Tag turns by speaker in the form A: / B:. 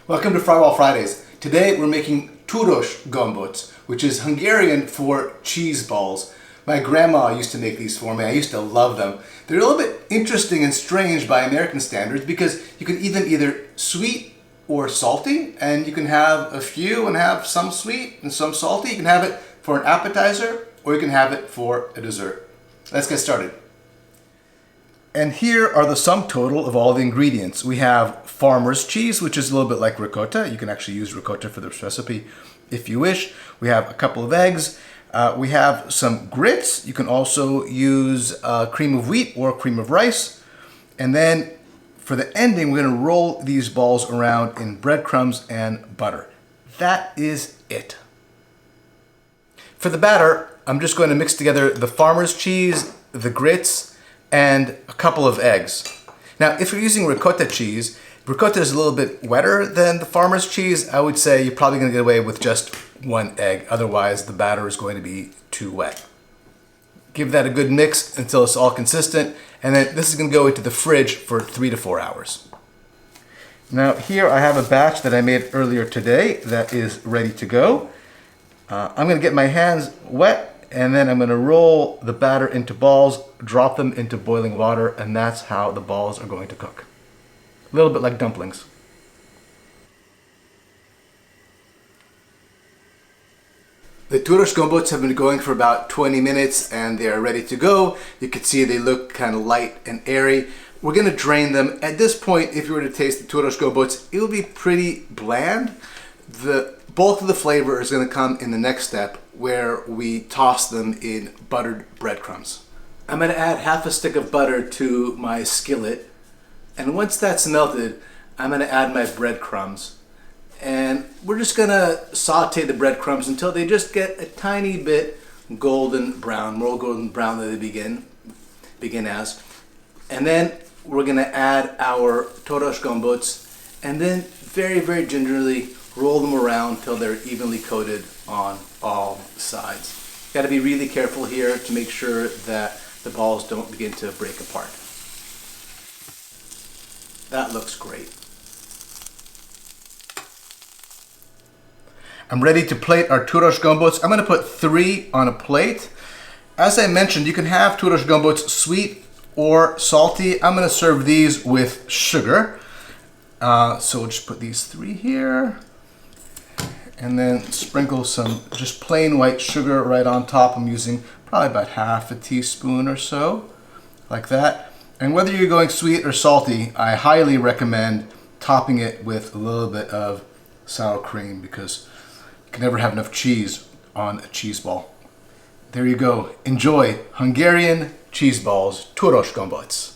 A: Welcome to Frywall Fridays. Today we're making Túrósgombóc, which is Hungarian for cheese balls. My grandma used to make these for me. I used to love them. They're a little bit interesting and strange by American standards because you can eat them either sweet or salty, and you can have a few and have some sweet and some salty. You can have it for an appetizer or you can have it for a dessert. Let's get started. And here are the sum total of all the ingredients. We have farmer's cheese, which is a little bit like ricotta. You can actually use ricotta for this recipe if you wish. We have a couple of eggs. We have some grits. You can also use cream of wheat or cream of rice. And then for the ending, we're going to roll these balls around in breadcrumbs and butter. That is it. For the batter, I'm just going to mix together the farmer's cheese, the grits, and a couple of eggs. Now, if you're using ricotta cheese, ricotta is a little bit wetter than the farmer's cheese. I would say you're probably going to get away with just one egg. Otherwise, the batter is going to be too wet. Give that a good mix until it's all consistent, and then this is going to go into the fridge for 3 to 4 hours. Now, here I have a batch that I made earlier today that is ready to go. I'm going to get my hands wet, and then I'm going to roll the batter into balls, drop them into boiling water, and that's how the balls are going to cook. A little bit like dumplings. The Túrósgombóc have been going for about 20 minutes and they are ready to go. You can see they look kind of light and airy. We're going to drain them. At this point, if you were to taste the Túrósgombóc, it will be pretty bland. The bulk of the flavor is going to come in the next step, where we toss them in buttered breadcrumbs. I'm going to add half a stick of butter to my skillet, and once that's melted, I'm going to add my breadcrumbs. And we're just going to saute the breadcrumbs until they just get a tiny bit golden brown, more golden brown than they begin as. And then we're going to add our Túrósgombóc, and then very, very gingerly roll them around till they're evenly coated on all sides. Got to be really careful here to make sure that the balls don't begin to break apart. That looks great. I'm ready to plate our Túrósgombóc. I'm going to put 3 on a plate. As I mentioned, you can have Túrósgombóc sweet or salty. I'm going to serve these with sugar. So we'll just put these 3 here. And then sprinkle some just plain white sugar right on top. I'm using probably about half a teaspoon or so, like that. And whether you're going sweet or salty, I highly recommend topping it with a little bit of sour cream, because you can never have enough cheese on a cheese ball. There you go. Enjoy Hungarian cheese balls, Túrósgombóc.